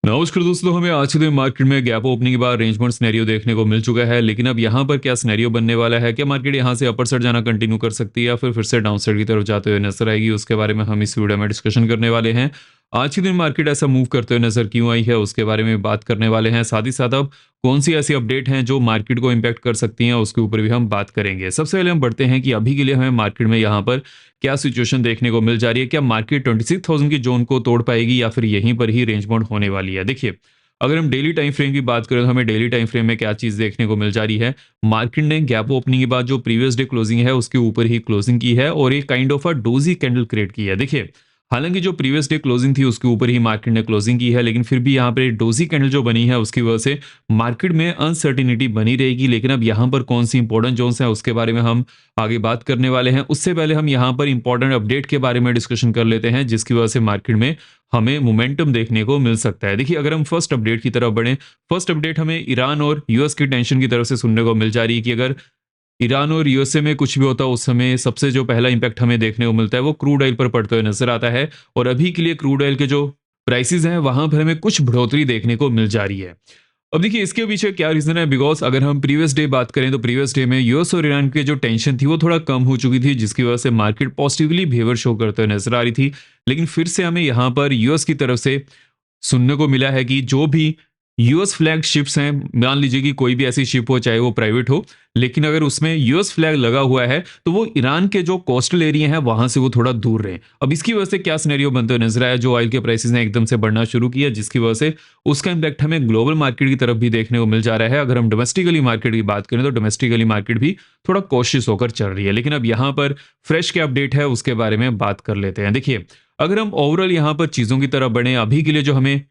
नमस्कार दोस्तों, हमें आज के दिन मार्केट में गैप ओपनिंग के बाद रेंज बाउंड सिनेरियो देखने को मिल चुका है। लेकिन अब यहाँ पर क्या सिनेरियो बनने वाला है? क्या मार्केट यहाँ से अपर साइड जाना कंटिन्यू कर सकती है या फिर से डाउन साइड की तरफ जाते हुए नजर आएगी? उसके बारे में हम इस वीडियो में डिस्कशन करने वाले हैं। आज के दिन मार्केट ऐसा मूव करते हुए नजर क्यों आई है, उसके बारे में बात करने वाले हैं। साथ ही साथ अब कौन सी ऐसी अपडेट हैं जो मार्केट को इम्पैक्ट कर सकती हैं, उसके ऊपर भी हम बात करेंगे। सबसे पहले हम बढ़ते हैं कि अभी के लिए हमें मार्केट में यहाँ पर क्या सिचुएशन देखने को मिल जा रही है। क्या मार्केट 26,000 की जोन को तोड़ पाएगी या फिर यहीं पर ही रेंज बाउंड होने वाली है? देखिए, अगर हम डेली टाइम फ्रेम की बात करें तो हमें डेली टाइम फ्रेम में क्या चीज देखने को मिल जा रही है। मार्केट ने गैप ओपनिंग के बाद जो प्रीवियस डे क्लोजिंग है उसके ऊपर ही क्लोजिंग की है और एक kind of a doji candle create की है। देखिए, हालांकि जो प्रीवियस डे क्लोजिंग थी उसके ऊपर ही मार्केट ने क्लोजिंग की है, लेकिन फिर भी यहाँ पर डोजी कैंडल जो बनी है उसकी वजह से मार्केट में अनसर्टिनिटी बनी रहेगी। लेकिन अब यहाँ पर कौन सी इंपॉर्टेंट जोन्स हैं उसके बारे में हम आगे बात करने वाले हैं। उससे पहले हम यहाँ पर इंपॉर्टेंट अपडेट के बारे में डिस्कशन कर लेते हैं जिसकी वजह से मार्केट में हमें मोमेंटम देखने को मिल सकता है। देखिए, अगर हम फर्स्ट अपडेट की तरफ बढ़ें, फर्स्ट अपडेट हमें ईरान और यूएस की टेंशन की तरफ से सुनने को मिल जा रही है कि अगर ईरान और यूएसए में कुछ भी होता है उस समय सबसे जो पहला इंपैक्ट हमें देखने को मिलता है वो क्रूड ऑयल पर पड़ते हुए नजर आता है। और अभी के लिए क्रूड ऑयल के जो प्राइसेस हैं वहां पर हमें कुछ बढ़ोतरी देखने को मिल जा रही है। अब देखिए, इसके पीछे क्या रीजन है। बिकॉज अगर हम प्रीवियस डे बात करें तो प्रीवियस डे में यूएस और ईरान की जो टेंशन थी वो थोड़ा कम हो चुकी थी, जिसकी वजह से मार्केट पॉजिटिवली बिहेवियर शो करते हुए नजर आ रही थी। लेकिन फिर से हमें यहाँ पर यूएस की तरफ से सुनने को मिला है कि जो भी यूएस फ्लैग शिप्स हैं, मान लीजिए कि कोई भी ऐसी शिप हो चाहे वो प्राइवेट हो, लेकिन अगर उसमें यूएस फ्लैग लगा हुआ है तो वो ईरान के जो कोस्टल एरिया है वहां से वो थोड़ा दूर रहे। अब इसकी वजह से क्या सिनेरियो बनते हुए नजर आया, जो ऑयल के प्राइसेस ने एकदम से बढ़ना शुरू किया जिसकी वजह से उसका इंपैक्ट हमें ग्लोबल मार्केट की तरफ भी देखने को मिल जा रहा है। अगर हम डोमेस्टिकली मार्केट की बात करें तो डोमेस्टिकली मार्केट भी थोड़ा कॉशियस होकर चल रही है। लेकिन अब यहाँ पर फ्रेश क्या अपडेट है उसके बारे में बात कर लेते हैं। देखिए, अगर हम ओवरऑल यहाँ पर चीजों की तरफ बढ़े, अभी के लिए जो हमें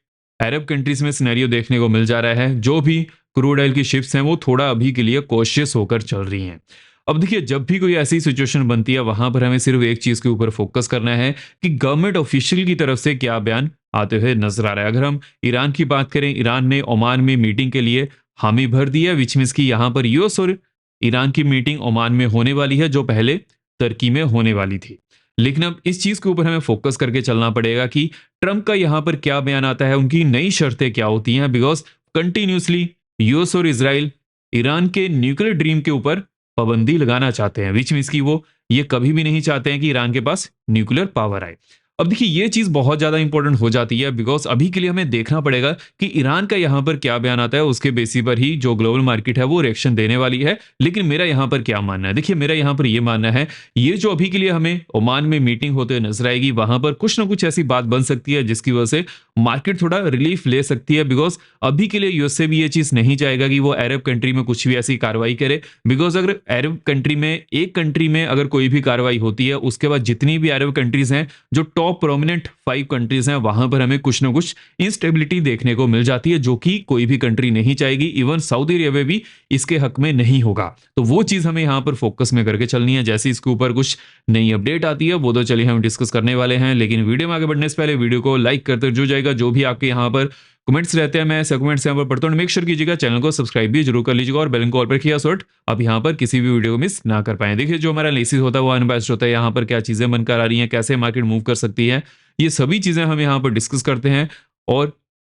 अरब कंट्रीज में सिनेरियो देखने को मिल जा रहा है, जो भी क्रूड ऑयल की शिप्स हैं वो थोड़ा अभी के लिए कॉशियस होकर चल रही हैं। अब देखिए, जब भी कोई ऐसी सिचुएशन बनती है वहां पर हमें सिर्फ एक चीज के ऊपर फोकस करना है कि गवर्नमेंट ऑफिशियल की तरफ से क्या बयान आते हुए नजर आ रहा है। अगर हम ईरान की बात करें, ईरान ने ओमान में मीटिंग के लिए हामी भर दिया, विच मीन्स की यहाँ पर यूएस और ईरान की मीटिंग ओमान में होने वाली है जो पहले तुर्की में होने वाली थी। लेकिन अब इस चीज के ऊपर हमें फोकस करके चलना पड़ेगा कि ट्रंप का यहां पर क्या बयान आता है, उनकी नई शर्तें क्या होती हैं। बिकॉज कंटिन्यूसली यूएस और इसराइल ईरान के न्यूक्लियर ड्रीम के ऊपर पाबंदी लगाना चाहते हैं, विच मीन्स की वो ये कभी भी नहीं चाहते हैं कि ईरान के पास न्यूक्लियर पावर आए। अब देखिए, ये चीज बहुत ज्यादा इंपॉर्टेंट हो जाती है बिकॉज अभी के लिए हमें देखना पड़ेगा कि ईरान का यहां पर क्या बयान आता है, उसके बेसिस पर ही जो ग्लोबल मार्केट है वो रिएक्शन देने वाली है। लेकिन मेरा यहां पर क्या मानना है, देखिए मेरा यहां पर यह मानना है, ये जो अभी के लिए हमें ओमान में मीटिंग होते हुए नजर आएगी वहां पर कुछ ना कुछ ऐसी बात बन सकती है जिसकी वजह से मार्केट थोड़ा रिलीफ ले सकती है। बिकॉज अभी के लिए यूएस से भी ये चीज नहीं चाहेगा कि वो अरब कंट्री में कुछ भी ऐसी कार्रवाई करे। बिकॉज अगर अरब कंट्री में एक कंट्री में अगर कोई भी कार्रवाई होती है उसके बाद जितनी भी अरब कंट्रीज हैं, जो टॉप प्रोमिनेंट 5 कंट्रीज हैं, वहां पर हमें कुछ ना कुछ इंस्टेबिलिटी देखने को मिल जाती है जो कि कोई भी कंट्री नहीं चाहेगी। इवन सऊदी अरेबिया भी इसके हक में नहीं होगा। तो वो चीज हमें यहां पर फोकस में करके चलनी है। जैसे इसके ऊपर कुछ नई अपडेट आती है वो तो चलिए हम डिस्कस करने वाले हैं। लेकिन वीडियो में आगे बढ़ने से पहले वीडियो को लाइक करते जो जाएगा, जो भी आपके यहाँ पर कमेंट्स रहते हैं मैं कमेंट्स यहाँ पर पढ़ता हूँ। मेक श्योर कीजिएगा चैनल को सब्सक्राइब भी जरूर कर लीजिएगा और बेल को ऑल पर किया सॉर्ट अब यहाँ पर किसी भी वीडियो को मिस ना कर पाए। देखिए, जो हमारा एनालिसिस होता है वो अनबायस्ड होता है, यहाँ पर क्या चीजें बनकर आ रही हैं, कैसे मार्केट मूव कर सकती है, ये सभी चीजें हम यहाँ पर डिस्कस करते हैं। और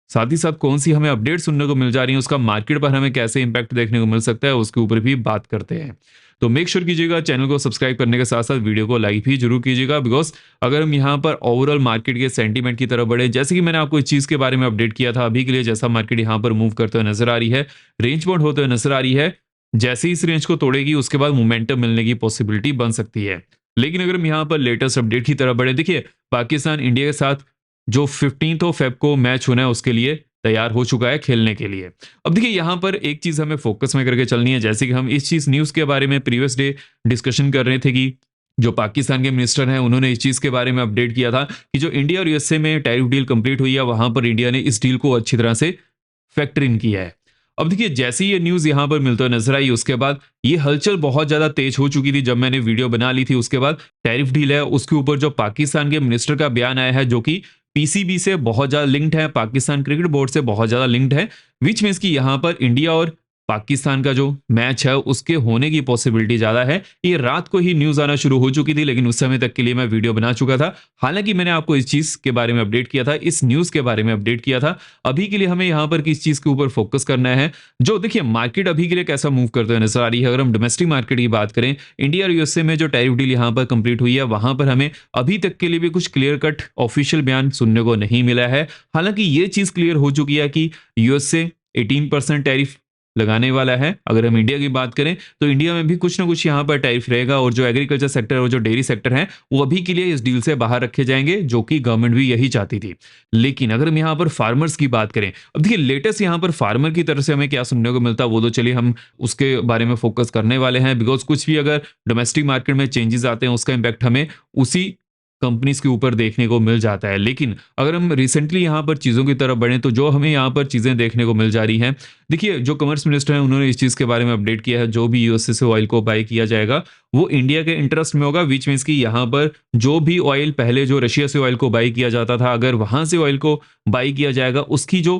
साथ ही साथ कौन सी हमें अपडेट सुनने को मिल जा रही है, उसका मार्केट पर हमें कैसे इंपैक्ट देखने को मिल सकता है उसके ऊपर भी बात करते हैं। तो मेक श्योर कीजिएगा चैनल को सब्सक्राइब करने के साथ साथ वीडियो को लाइक भी जरूर कीजिएगा। बिकॉज अगर हम यहाँ पर ओवरऑल मार्केट के सेंटीमेंट की तरफ बढ़े, जैसे कि मैंने आपको इस चीज के बारे में अपडेट किया था, अभी के लिए जैसा मार्केट यहाँ पर मूव करते हुए नजर आ रही है, रेंज बाउंड होते हुए नजर आ रही है, जैसे ही इस रेंज को तोड़ेगी उसके बाद मोमेंटम मिलने की पॉसिबिलिटी बन सकती है। लेकिन अगर हम यहाँ पर लेटेस्ट अपडेट की तरफ बढ़े, देखिए पाकिस्तान इंडिया के साथ जो 15 ऑफ फेब को मैच होना है उसके लिए तैयार हो चुका है खेलने के लिए। अब देखिए, यहाँ पर एक चीज हमें फोकस में करके चलनी है, जैसे कि हम इस चीज न्यूज के बारे में प्रीवियस डे डिस्कशन कर रहे थे कि जो पाकिस्तान के मिनिस्टर हैं उन्होंने इस चीज के बारे में अपडेट किया था कि जो इंडिया और यूएसए में टैरिफ डील कंप्लीट हुई है वहां पर इंडिया ने इस डील को अच्छी तरह से फैक्टर इन किया है। अब देखिए, जैसे ही ये न्यूज यहां पर मिलते हुए नजर आई उसके बाद ये हलचल बहुत ज्यादा तेज हो चुकी थी। जब मैंने वीडियो बना ली थी उसके बाद टैरिफ डील है उसके ऊपर जो पाकिस्तान के मिनिस्टर का बयान आया है, जो कि पीसीबी से बहुत ज्यादा लिंक्ड है, पाकिस्तान क्रिकेट बोर्ड से बहुत ज्यादा लिंक्ड है, विच मीन्स कि यहां पर इंडिया और पाकिस्तान का जो मैच है उसके होने की पॉसिबिलिटी ज़्यादा है। ये रात को ही न्यूज़ आना शुरू हो चुकी थी, लेकिन उस समय तक के लिए मैं वीडियो बना चुका था। हालाँकि मैंने आपको इस चीज़ के बारे में अपडेट किया था, इस न्यूज़ के बारे में अपडेट किया था। अभी के लिए हमें यहाँ पर किस चीज़ के ऊपर फोकस करना है, जो देखिए मार्केट अभी के लिए कैसा मूव करते हुए नज़र आ रही है। अगर हम डोमेस्टिक मार्केट की बात करें, इंडिया और यूएसए में जो टैरिफ डील यहाँ पर कंप्लीट हुई है, वहाँ पर हमें अभी तक के लिए भी कुछ क्लियर कट ऑफिशियल बयान सुनने को नहीं मिला है। हालाँकि ये चीज़ क्लियर हो चुकी है कि यूएसए 18% टैरिफ लगाने वाला है। अगर हम इंडिया की बात करें तो इंडिया में भी कुछ ना कुछ यहाँ पर टैरिफ रहेगा, और जो एग्रीकल्चर सेक्टर और जो डेयरी सेक्टर है वो अभी के लिए इस डील से बाहर रखे जाएंगे, जो कि गवर्नमेंट भी यही चाहती थी। लेकिन अगर हम यहाँ पर फार्मर्स की बात करें, अब देखिए लेटेस्ट यहाँ पर फार्मर की तरफ से हमें क्या सुनने को मिलता है वो तो चलिए हम उसके बारे में फोकस करने वाले हैं, बिकॉज कुछ भी अगर डोमेस्टिक मार्केट में चेंजेस आते हैं उसका इम्पैक्ट हमें उसी कंपनीज के ऊपर देखने को मिल जाता है। लेकिन अगर हम रिसेंटली यहाँ पर चीज़ों की तरफ बढ़ें तो जो हमें यहाँ पर चीज़ें देखने को मिल जा रही हैं, देखिए जो कॉमर्स मिनिस्टर हैं उन्होंने इस चीज़ के बारे में अपडेट किया है, जो भी यूएसए से ऑयल को बाई किया जाएगा वो इंडिया के इंटरेस्ट में होगा, विच मीन्स कि यहाँ पर जो भी ऑयल पहले जो रशिया से ऑयल को बाई किया जाता था, अगर वहां से ऑयल को बाई किया जाएगा उसकी जो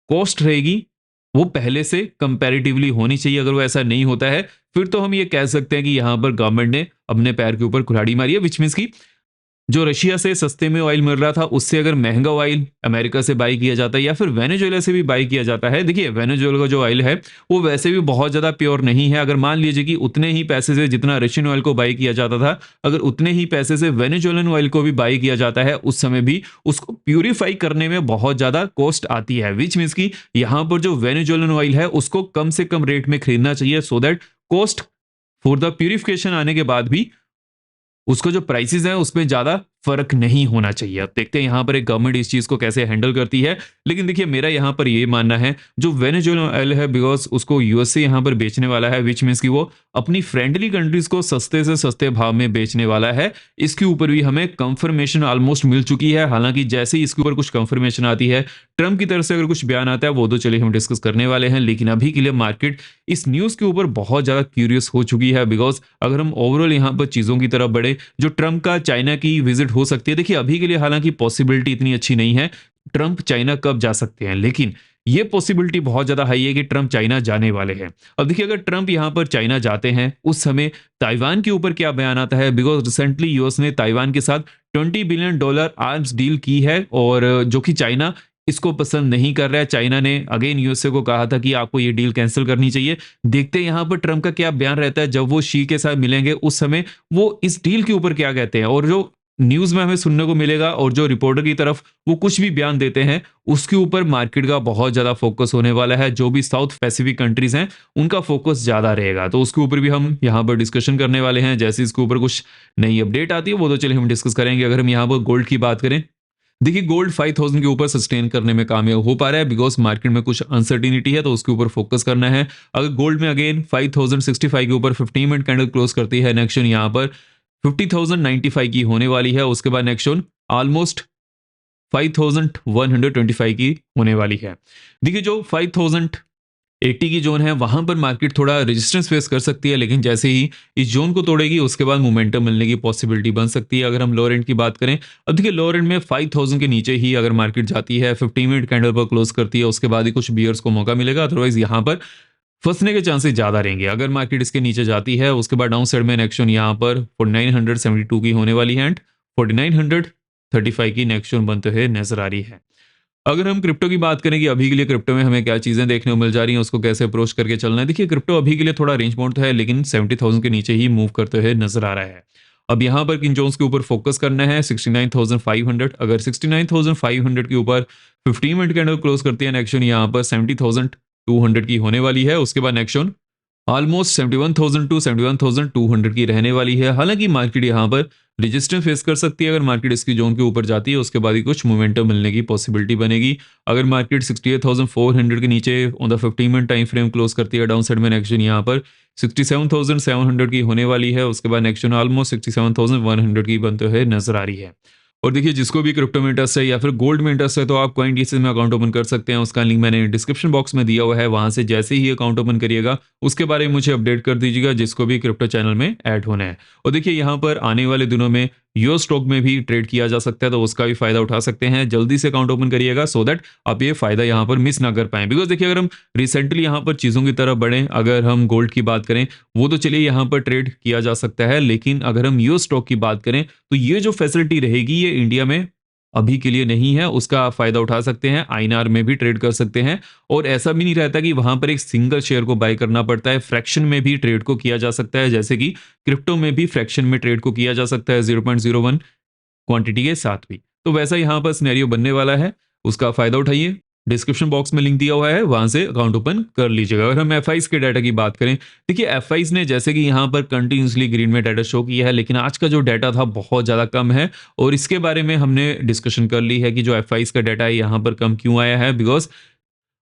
कॉस्ट रहेगी वो पहले से कंपैरेटिवली होनी चाहिए। अगर वो ऐसा नहीं होता है फिर तो हम ये कह सकते हैं कि यहाँ पर गवर्नमेंट ने अपने पैर के ऊपर कुल्हाड़ी मारी है, विच मीन्स की जो रशिया से सस्ते में ऑयल मिल रहा था उससे अगर महंगा ऑयल अमेरिका से बाई किया जाता है या फिर वेनेजुएला से भी बाई किया जाता है। देखिए वेनेजुएला का जो ऑयल है वो वैसे भी बहुत ज़्यादा प्योर नहीं है। अगर मान लीजिए कि उतने ही पैसे से जितना रशियन ऑयल को बाई किया जाता था, अगर उतने ही पैसे से वेनेजुएलन ऑयल को भी बाई किया जाता है, उस समय भी उसको प्यूरिफाई करने में बहुत ज़्यादा कॉस्ट आती है, विच मीन्स कि यहाँ पर जो वेनेजुएलन ऑयल है उसको कम से कम रेट में खरीदना चाहिए, so that cost for the purification आने के बाद भी उसको जो प्राइसेस है उसमें ज़्यादा फ़र्क नहीं होना चाहिए। अब देखते हैं यहाँ पर एक गवर्नमेंट इस चीज़ को कैसे हैंडल करती है। लेकिन देखिए मेरा यहाँ पर ये मानना है जो वेनेजुएला ऑयल है, बिकॉज़ उसको यूएसए यहाँ पर बेचने वाला है, विच मीन्स कि वो अपनी फ्रेंडली कंट्रीज़ को सस्ते से सस्ते भाव में बेचने वाला है। इसके ऊपर भी हमें कंफर्मेशन ऑलमोस्ट मिल चुकी है। हालाँकि जैसे ही इसके ऊपर कुछ कंफर्मेशन आती है, ट्रम्प की तरफ से अगर कुछ बयान आता है वो तो चलिए हम डिस्कस करने वाले हैं। लेकिन अभी के लिए मार्केट इस न्यूज़ के ऊपर बहुत ज़्यादा क्यूरियस हो चुकी है, बिकॉज़ अगर हम ओवरऑल यहाँ पर चीज़ों की तरफ बढ़े, जो ट्रम्प का चाइना की विजिट हो सकती है, देखिए अभी के लिए हालांकि पॉसिबिलिटी इतनी अच्छी नहीं है ट्रम्प चाइना कब जा सकते हैं, लेकिन ये पॉसिबिलिटी बहुत ज्यादा हाई है कि ट्रम्प चाइना जाने वाले हैं। अब देखिए अगर ट्रम्प यहां पर चाइना जाते हैं उस समय ताइवान के ऊपर क्या बयान आता है, बिकॉज रिसेंटली यूएस ने ताइवान के साथ $20 बिलियन आर्म्स डील की है, और जो कि चाइना इसको पसंद नहीं कर रहा है। चाइना ने अगेन यूएसए को कहा था कि आपको ये डील कैंसिल करनी चाहिए। देखते हैं यहाँ पर ट्रम्प का क्या बयान रहता है जब वो शी के साथ मिलेंगे, उस समय वो इस डील के ऊपर क्या कहते हैं, और जो न्यूज़ में हमें सुनने को मिलेगा और जो रिपोर्टर की तरफ वो कुछ भी बयान देते हैं उसके ऊपर मार्केट का बहुत ज़्यादा फोकस होने वाला है। जो भी साउथ पैसिफिक कंट्रीज हैं उनका फोकस ज़्यादा रहेगा, तो उसके ऊपर भी हम यहाँ पर डिस्कशन करने वाले हैं। जैसे इसके ऊपर कुछ नई अपडेट आती है वो तो चलिए हम डिस्कस करेंगे। अगर हम यहाँ पर गोल्ड की बात करें, देखिए गोल्ड 5000 के ऊपर सस्टेन करने में कामयाब हो पा रहा है, बिकॉज मार्केट में कुछ अनसर्टिनिटी है तो उसके ऊपर फोकस करना है। अगर गोल्ड में अगेन 5065 के ऊपर 15 मिनट कैंडल क्लोज करती है, नेक्स्ट यहाँ पर 50,095 की होने वाली है। उसके बाद नेक्स्ट ऑलमोस्ट 5125 की होने वाली है। देखिए जो 5080 की जोन है वहां पर मार्केट थोड़ा रेजिस्टेंस फेस कर सकती है, लेकिन जैसे ही इस जोन को तोड़ेगी उसके बाद मोमेंटम मिलने की पॉसिबिलिटी बन सकती है। अगर हम लोअर एंड की बात करें, अब देखिए लोअर एंड में 5000 के नीचे ही अगर मार्केट जाती है, 15 मिनट कैंडल पर क्लोज करती है, उसके बाद ही कुछ बियर्स को मौका मिलेगा, अदरवाइज यहाँ पर फंसने के चांसेस ज़्यादा रहेंगे। अगर मार्केट इसके नीचे जाती है उसके बाद डाउन साइड में एक्शन यहाँ पर 4972 की होने वाली है एंड 4935 की नेक्शन बनते हुए नजर आ रही है। अगर हम क्रिप्टो की बात करें कि अभी के लिए क्रिप्टो में हमें क्या चीज़ें देखने को मिल जा रही हैं, उसको कैसे अप्रोच करके चलना है, देखिए क्रिप्टो अभी के लिए थोड़ा रेंज बाउंड तो है लेकिन 70,000 के नीचे ही मूव करते हुए नजर आ रहा है। अब यहाँ पर किन जोन्स के ऊपर फोकस करना है, 69,500, अगर 69,500 के ऊपर 15 मिनट कैंडल क्लोज करती है, नेक्स्ट यहाँ पर 70,200 की होने वाली है। उसके बाद नेक्स्ट ऑलमोस्ट 71,000 टू 71,200 की रहने वाली है। हालांकि मार्केट यहाँ पर रेजिस्टेंस फेस कर सकती है, अगर मार्केट इसकी जोन के ऊपर जाती है उसके बाद ही कुछ मोमेंटम मिलने की पॉसिबिलिटी बनेगी। अगर मार्केट 68,400 के नीचे on the 15 minute time frame close करती है, डाउन साइड में नेक्स्ट यहाँ पर 67,700 की होने वाली है। उसके बाद नेक्स्ट ऑलमोस्ट 67,100 की बनते हुए नजर आ रही है। और देखिए जिसको भी क्रिप्टो में इंटरेस्ट है या फिर गोल्ड में इंटरेस्ट है तो आप CoinDesk में अकाउंट ओपन कर सकते हैं। उसका लिंक मैंने डिस्क्रिप्शन बॉक्स में दिया हुआ है, वहां से जैसे ही अकाउंट ओपन करिएगा उसके बारे में मुझे अपडेट कर दीजिएगा जिसको भी क्रिप्टो चैनल में ऐड होना है। और देखिए यहाँ पर आने वाले दिनों में यो स्टॉक में भी ट्रेड किया जा सकता है, तो उसका भी फायदा उठा सकते हैं। जल्दी से अकाउंट ओपन करिएगा सो दैट आप ये फायदा यहाँ पर मिस ना कर पाएं। बिकॉज देखिए, अगर हम रिसेंटली यहाँ पर चीज़ों की तरफ बढ़ें, अगर हम गोल्ड की बात करें, वो तो चलिए यहाँ पर ट्रेड किया जा सकता है, लेकिन अगर हम यूएस स्टॉक की बात करें तो ये जो फैसिलिटी रहेगी ये इंडिया में अभी के लिए नहीं है। उसका आप फायदा उठा सकते हैं, आईएनआर में भी ट्रेड कर सकते हैं, और ऐसा भी नहीं रहता कि वहां पर एक सिंगल शेयर को बाय करना पड़ता है। फ्रैक्शन में भी ट्रेड को किया जा सकता है, जैसे कि क्रिप्टो में भी फ्रैक्शन में ट्रेड को किया जा सकता है 0.01 क्वांटिटी के साथ भी। तो वैसा यहाँ पर सिनेरियो बनने वाला है, उसका फायदा उठाइए। डिस्क्रिप्शन बॉक्स में लिंक दिया हुआ है, वहां से अकाउंट ओपन कर लीजिएगा। अगर हम एफ के डाटा की बात करें, देखिए एफ ने जैसे कि यहाँ पर कंटिन्यूसली ग्रीन में डाटा शो किया है, लेकिन आज का जो डाटा था बहुत ज़्यादा कम है, और इसके बारे में हमने डिस्कशन कर ली है कि जो एफ का डाटा है यहाँ पर कम क्यों आया है। बिकॉज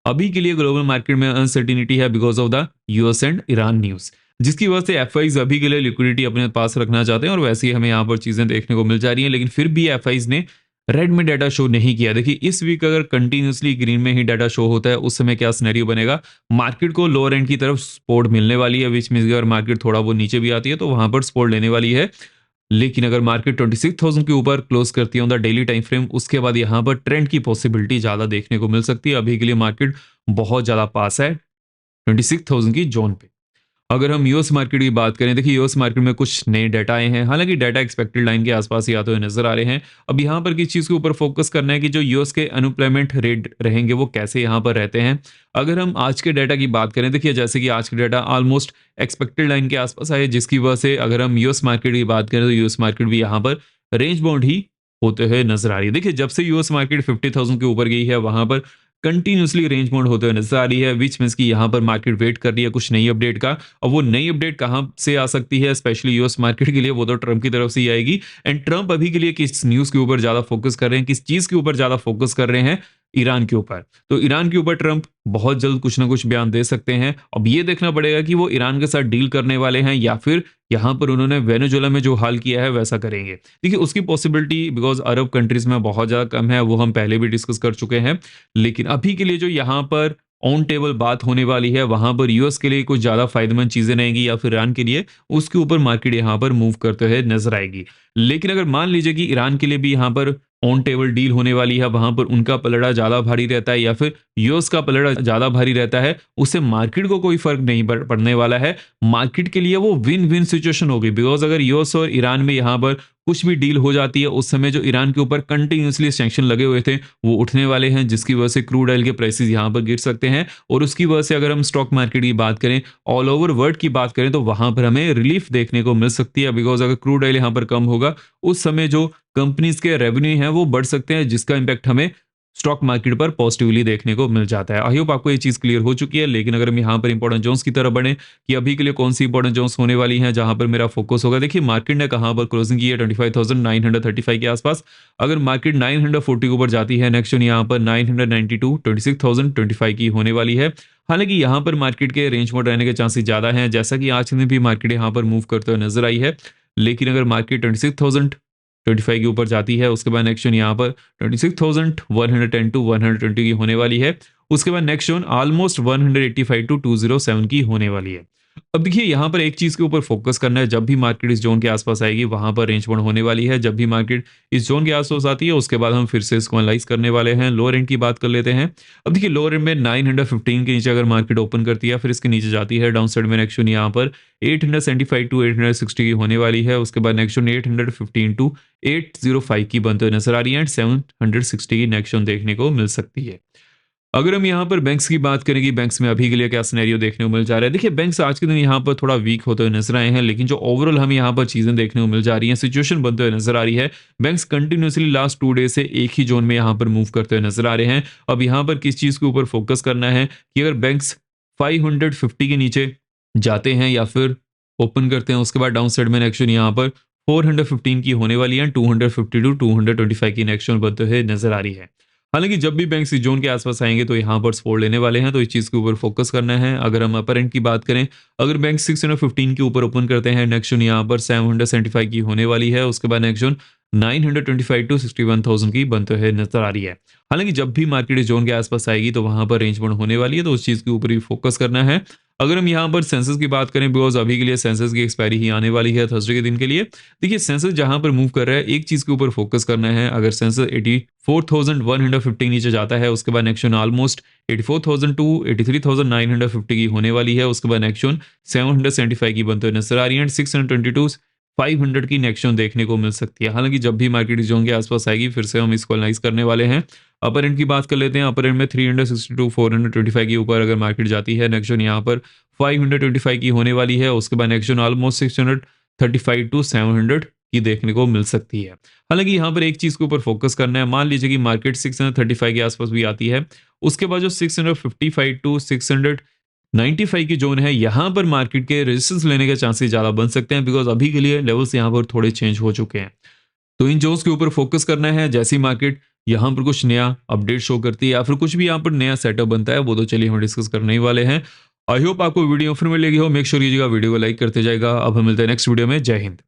अभी के लिए ग्लोबल मार्केट में अनसर्टिनिटी है because of the US and Iran news, जिसकी वजह से एफ अभी के लिए लिक्विडिटी अपने पास रखना चाहते हैं, और वैसे ही हमें यहाँ पर चीज़ें देखने को मिल जा रही हैं। लेकिन फिर भी एफ ने रेड में डाटा शो नहीं किया। देखिए इस वीक अगर कंटिन्यूसली ग्रीन में ही डाटा शो होता है, उस समय क्या सिनेरियो बनेगा, मार्केट को लोअर एंड की तरफ सपोर्ट मिलने वाली है, विच मींस अगर मार्केट थोड़ा वो नीचे भी आती है तो वहां पर सपोर्ट लेने वाली है। लेकिन अगर मार्केट 26,000 के ऊपर क्लोज करती है on the daily time frame, उसके बाद यहाँ पर ट्रेंड की पॉसिबिलिटी ज़्यादा देखने को मिल सकती है। अभी के लिए मार्केट बहुत ज़्यादा पास है 26,000 की जोन पे। अगर हम यूएस मार्केट की बात करें, देखिए यूएस मार्केट में कुछ नए डाटा आए हैं, हालांकि डाटा एक्सपेक्टेड लाइन के आसपास ही आते हुए नजर आ रहे हैं। अब यहाँ पर किस चीज़ के ऊपर फोकस करना है कि जो यूएस के अनएम्प्लॉयमेंट रेट रहेंगे वो कैसे यहाँ पर रहते हैं। अगर हम आज के डाटा की बात करें, देखिए जैसे कि आज के डाटा ऑलमोस्ट एक्सपेक्टेड लाइन के आसपास आए, जिसकी वजह से अगर हम यूएस मार्केट की बात करें तो यूएस मार्केट भी यहाँ पर रेंज बाउंड ही होते हुए नजर आ रही है। देखिए जब से यूएस मार्केट 50,000 के ऊपर गई है, वहां पर कंटिन्यूसली रेंज बाउंड होते हुए नजर आ रही है, विच मीन्स कि यहाँ पर मार्केट वेट कर रही है कुछ नई अपडेट का। और वो नई अपडेट कहाँ से आ सकती है स्पेशली यूएस मार्केट के लिए, वो तो ट्रंप की तरफ से ही आएगी। एंड ट्रंप अभी के लिए किस न्यूज़ के ऊपर ज़्यादा फोकस कर रहे हैं, किस चीज़ के ऊपर ज़्यादा फोकस कर रहे हैं, ईरान के ऊपर। तो ईरान के ऊपर ट्रंप बहुत जल्द कुछ ना कुछ बयान दे सकते हैं। अब ये देखना पड़ेगा कि वो ईरान के साथ डील करने वाले हैं या फिर यहाँ पर उन्होंने वेनेजुएला में जो हाल किया है वैसा करेंगे। देखिए उसकी पॉसिबिलिटी बिकॉज अरब कंट्रीज में बहुत ज़्यादा कम है, वो हम पहले भी डिस्कस कर चुके हैं। लेकिन अभी के लिए जो यहाँ पर ऑन टेबल बात होने वाली है, वहां पर यूएस के लिए कुछ ज्यादा फायदेमंद चीजें रहेंगी या फिर ईरान के लिए, उसके ऊपर मार्केट यहाँ पर मूव करते हुए नजर आएगी। लेकिन अगर मान लीजिए कि ईरान के लिए भी यहाँ पर ऑन टेबल डील होने वाली है, वहां पर उनका पलड़ा ज्यादा भारी रहता है या फिर यूएस का पलड़ा ज्यादा भारी रहता है, उससे मार्केट को कोई फर्क नहीं पड़ने वाला है। मार्केट के लिए वो विन विन सिचुएशन होगी। बिकॉज अगर यूएस और ईरान में यहाँ पर कुछ भी डील हो जाती है, उस समय जो ईरान के ऊपर कंटिन्यूसली सैंक्शन लगे हुए थे वो उठने वाले हैं, जिसकी वजह से क्रूड ऑयल के प्राइसेस यहाँ पर गिर सकते हैं। और उसकी वजह से अगर हम स्टॉक मार्केट की बात करें, ऑल ओवर वर्ल्ड की बात करें, तो वहां पर हमें रिलीफ देखने को मिल सकती है। बिकॉज अगर क्रूड ऑयल यहाँ पर कम होगा, उस समय जो कंपनीज के रेवेन्यू हैं वो बढ़ सकते हैं, जिसका इंपैक्ट हमें स्टॉक मार्केट पर पॉजिटिवली देखने को मिल जाता है। आई होप आपको ये चीज क्लियर हो चुकी है। लेकिन अगर हम यहाँ पर इंपॉर्टेंट जोन्स की तरफ बढ़े कि अभी के लिए कौन सी इंपॉर्टेंट जोन्स होने वाली हैं जहां पर मेरा फोकस होगा, देखिए मार्केट ने कहां पर क्लोजिंग की है 25,935 के आसपास। अगर मार्केट 940 के ऊपर जाती है, नेक्स्ट जोन यहाँ पर 992 26,025 की होने वाली है। हालांकि यहाँ पर मार्केट के रेंज मोड रहने के चांसेस ज्यादा हैं, जैसा कि आज दिन भी मार्केट यहाँ पर मूव करते हुए नजर आई है। लेकिन अगर मार्केट 26,025 के ऊपर जाती है, उसके बाद नेक्स्ट जोन यहाँ पर 26,110 टू 120 की होने वाली है। उसके बाद नेक्स्ट जोन ऑलमोस्ट 185 टू 207 की होने वाली है। अब देखिए यहाँ पर एक चीज के ऊपर फोकस करना है, जब भी मार्केट इस जोन के आसपास आएगी वहां पर रेंज बाउंड होने वाली है। जब भी मार्केट इस जोन के आसपास आती है, उसके बाद हम फिर से इसको एनालाइज करने वाले हैं। लोअर एंड की बात कर लेते हैं। अब देखिए लोअर एंड में 915 के नीचे अगर मार्केट ओपन करती है, फिर इसके नीचे जाती है, डाउन साइड में नेक्स्ट जोन यहाँ पर 875 टू 860 की होने वाली है। उसके बाद नेक्स्ट जोन 815 टू 805 की बनते हुए नजर आ रही है, एंड 760 की नेक्स्ट जोन देखने को मिल सकती है। अगर हम यहाँ पर बैंक्स की बात करें कि बैंक्स में अभी के लिए क्या सिनेरियो देखने को मिल जा रहा है, देखिए बैंक्स आज के दिन यहाँ पर थोड़ा वीक होते हुए नजर आए हैं, लेकिन जो ओवरऑल हमें यहाँ पर चीजें देखने को मिल जा रही हैं, सिचुएशन बनते हुए नजर आ रही है। बैंक्स कंटिन्यूसली लास्ट 2 डे से एक ही जोन में यहाँ पर मूव करते हुए नजर आ रहे हैं। अब यहाँ पर किस चीज के ऊपर फोकस करना है कि अगर बैंक्स 550 के नीचे जाते हैं या फिर ओपन करते हैं, उसके बाद डाउन साइड में नेक्स्ट यहाँ पर 415 की होने वाली है, 250 टू 225 की नेक्स्ट बनते हुए नजर आ रही है। हालांकि जब भी बैंक इस जोन के आसपास आएंगे तो यहाँ पर सपोर्ट लेने वाले हैं, तो इस चीज के ऊपर फोकस करना है। अगर हम अपर एंड की बात करें, अगर बैंक 615 के ऊपर ओपन करते हैं, नेक्स्ट जोन यहाँ पर 775 की होने वाली है। उसके बाद नेक्स्ट जोन 925 टू 61,000 की बनते हुए नजर आ रही है। हालांकि जब भी मार्केट इस जोन के आसपास आएगी तो वहां पर रेंज बाउंड होने वाली है, तो उस चीज के ऊपर भी फोकस करना है। अगर हम यहाँ पर सेंसेस की बात करें, बिकॉज अभी के लिए सेंसेस की एक्सपायरी ही आने वाली है थर्सडे के दिन के लिए। देखिए सेंसेस जहाँ पर मूव कर रहा है, एक चीज़ के ऊपर फोकस करना है। अगर सेंसेस 84,150 नीचे जाता है, उसके बाद नेक्स्ट ऑलमोस्ट 84,000 टू 83,950 की होने वाली है। उसके बाद नेक्स्ट 775 की बनते हुए नजर आ रही है एंड 622 500 की नेक्स्ट देखने को मिल सकती है। हालांकि जब भी मार्केट इस जोन के आसपास आएगी, फिर से हम इसको एनालाइज करने वाले हैं। अपर एंड की बात कर लेते हैं। अपर एंड में 362 425 के ऊपर अगर मार्केट जाती है, नेक्स्ट यहाँ पर 525 की होने वाली है। उसके बाद नेक्स्ट ऑलमोस्ट 635 टू 700 की देखने को मिल सकती है। हालांकि यहाँ पर एक चीज के ऊपर फोकस करना है। मान लीजिए कि मार्केट 635 के आसपास भी आती है, उसके बाद जो 655 टू 695 की जोन है, यहाँ पर मार्केट के रेजिस्टेंस लेने के चांसेस ज्यादा बन सकते हैं, बिकॉज अभी के लिए लेवल्स यहाँ पर थोड़े चेंज हो चुके हैं। तो इन जोन्स के ऊपर फोकस करना है। जैसे ही मार्केट यहाँ पर कुछ नया अपडेट शो करती है या फिर कुछ भी यहाँ पर नया सेटअप बनता है, वो तो चलिए हम डिस्कस करने ही वाले हैं। आई होप आपको वीडियो फिर मिलेगी हो। मेक श्योर कीजिएगा वीडियो को लाइक करते जाएगा। अब हम मिलते हैं नेक्स्ट वीडियो में। जय हिंद।